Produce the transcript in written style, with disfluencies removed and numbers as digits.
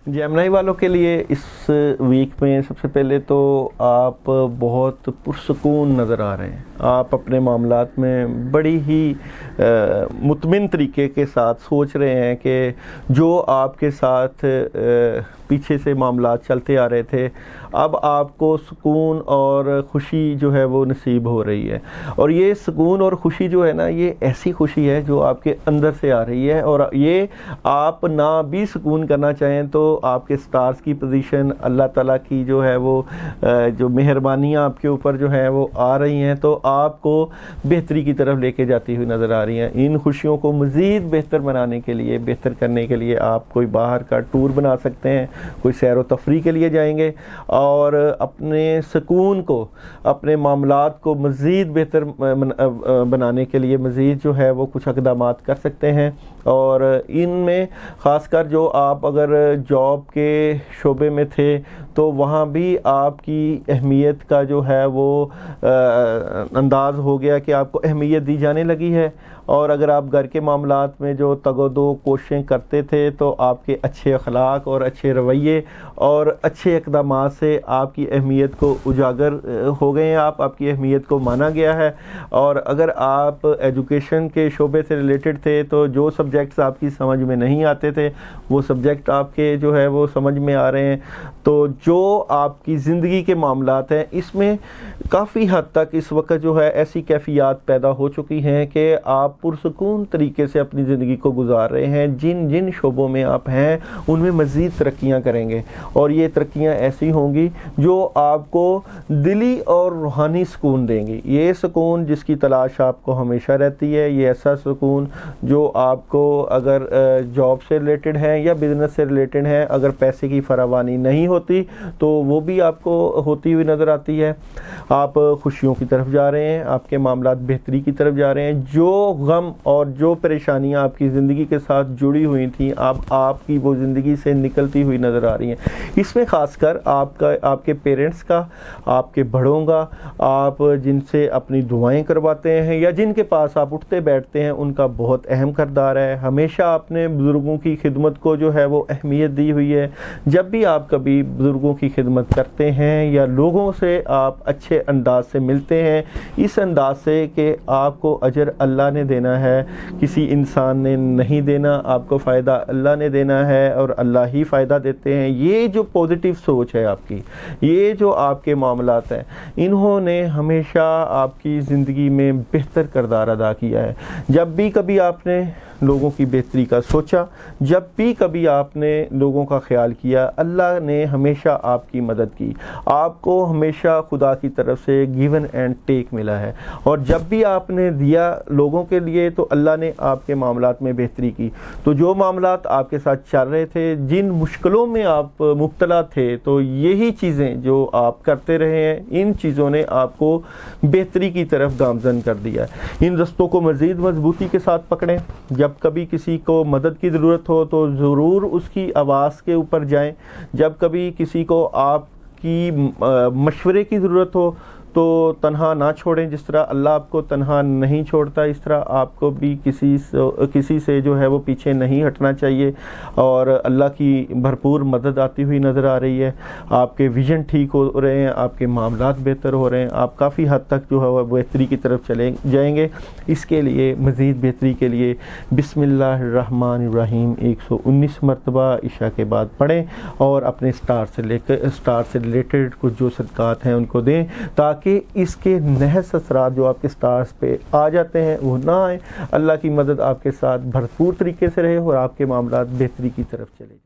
Gemini वालों के लिए इस वीक में सबसे पहले तो आप बहुत पुरसुकून नज़र आ रहे हैं। आप अपने मामलात में बड़ी ही मुतमिन तरीके के साथ सोच रहे हैं कि जो आपके साथ पीछे से मामलात चलते आ रहे थे, अब आपको सुकून और ख़ुशी जो है वो नसीब हो रही है। और ये सुकून और ख़ुशी जो है ना, ये ऐसी ख़ुशी है जो आपके अंदर से आ रही है। और ये आप ना भी सुकून करना चाहें तो आपके स्टार्स की पोजीशन, अल्लाह ताला की जो है वो जो मेहरबानियाँ आपके ऊपर जो है वो आ रही हैं, तो आपको बेहतरी की तरफ लेके जाती हुई नज़र आ रही हैं। इन खुशियों को मज़ीद बेहतर बनाने के लिए, बेहतर करने के लिए आप कोई बाहर का टूर बना सकते हैं, कोई सैर व तफरी के लिए जाएंगे और अपने सुकून को, अपने मामलात को मज़ीद बेहतर बनाने के लिए मज़ीद जो है वो कुछ इक़दामात कर सकते हैं। और इनमें ख़ासकर जो आप अगर जॉब के शोबे में थे तो वहाँ भी आपकी अहमियत का जो है वो अंदाज़ हो गया कि आपको अहमियत दी जाने लगी है। और अगर आप घर के मामलात में जो तगदो कोशिशें करते थे तो आपके अच्छे अखलाक और अच्छे रवैये और अच्छे इक़दामात से आपकी अहमियत को उजागर हो गए हैं, आपकी अहमियत को माना गया है। और अगर आप एजुकेशन के शोबे से रिलेटेड थे तो जो सब्जेक्ट्स आपकी समझ में नहीं आते थे वो सब्जेक्ट आपके जो है वो समझ में आ रहे हैं। तो जो आपकी ज़िंदगी के मामलात हैं इसमें काफ़ी हद तक इस वक्त जो है ऐसी कैफियत पैदा हो चुकी हैं कि आप पुरसुकून तरीके से अपनी ज़िंदगी को गुजार रहे हैं। जिन जिन शोबों में आप हैं उनमें मज़ीद तरक्कियाँ करेंगे और ये तरक्कियाँ ऐसी होंगी जो आपको दिली और रूहानी सुकून देंगी। ये सुकून जिसकी तलाश आपको हमेशा रहती है, ये ऐसा सुकून जो आपको अगर जॉब से रिलेटेड है या बिज़नेस से रिलेटेड है, अगर पैसे की फरावानी नहीं होती तो वो भी आपको होती हुई नज़र आती है। आप खुशियों की तरफ जा रहे हैं, आपके मामलात बेहतरी की तरफ जा रहे हैं। जो गम और जो परेशानियां आपकी ज़िंदगी के साथ जुड़ी हुई थी अब आपकी वो ज़िंदगी से निकलती हुई नज़र आ रही हैं। इसमें ख़ासकर आपके पेरेंट्स का, आपके बड़ों का, आप जिनसे अपनी दुआएं करवाते हैं या जिनके पास आप उठते बैठते हैं, उनका बहुत अहम किरदार है। हमेशा आपने बुज़ुर्गों की खिदमत को जो है वो अहमियत दी हुई है। जब भी आप कभी बुज़ुर्गों की खिदमत करते हैं या लोगों से आप अच्छे अंदाज से मिलते हैं, इस अंदाज से कि आपको अजर अल्लाह ने देना है, किसी इंसान ने नहीं देना, आपको फ़ायदा अल्लाह ने देना है और अल्लाह ही फ़ायदा देते हैं। ये जो पॉजिटिव सोच है आपकी, ये जो आपके मामलात हैं, इन्होंने हमेशा आपकी ज़िंदगी में बेहतर किरदार अदा किया है। जब भी कभी आपने लोगों की बेहतरी का सोचा, जब भी कभी आपने लोगों का ख्याल किया, अल्लाह ने हमेशा आपकी मदद की। आपको हमेशा खुदा की तरफ से गिवन एंड टेक मिला है। और जब भी आपने दिया लोगों के लिए तो अल्लाह ने आपके मामलात में बेहतरी की। तो जो मामलात आपके साथ चल रहे थे, जिन मुश्किलों में आप मुब्तला थे, तो यही चीज़ें जो आप करते रहे हैं, इन चीज़ों ने आपको बेहतरी की तरफ गामज़न कर दिया। इन रस्तों को मज़ीद मजबूती के साथ पकड़ें। जब कभी किसी को मदद की ज़रूरत हो तो ज़रूर उसकी आवाज़ के ऊपर जाएं। जब कभी किसी को आपकी मशवरे की ज़रूरत हो तो तन्हा ना छोड़ें। जिस तरह अल्लाह आपको तन्हा नहीं छोड़ता, इस तरह आपको भी किसी से जो है वो पीछे नहीं हटना चाहिए। और अल्लाह की भरपूर मदद आती हुई नज़र आ रही है। आपके विज़न ठीक हो रहे हैं, आपके मामलात बेहतर हो रहे हैं, आप काफ़ी हद तक जो है वो बेहतरी की तरफ चले जाएंगे। इसके लिए मज़ीद बेहतरी के लिए बिस्मिल्लाहिर्रहमानिर्रहीम 119 मरतबा इशा के बाद पढ़ें और अपने स्टार से रिलेटेड कुछ जो सदक़ात हैं उनको दें, ताकि इसके नहस असरात जो आपके स्टार्स पे आ जाते हैं वो ना आए। अल्लाह की मदद आपके साथ भरपूर तरीके से रहे और आपके मामलात बेहतरी की तरफ चले जाएं।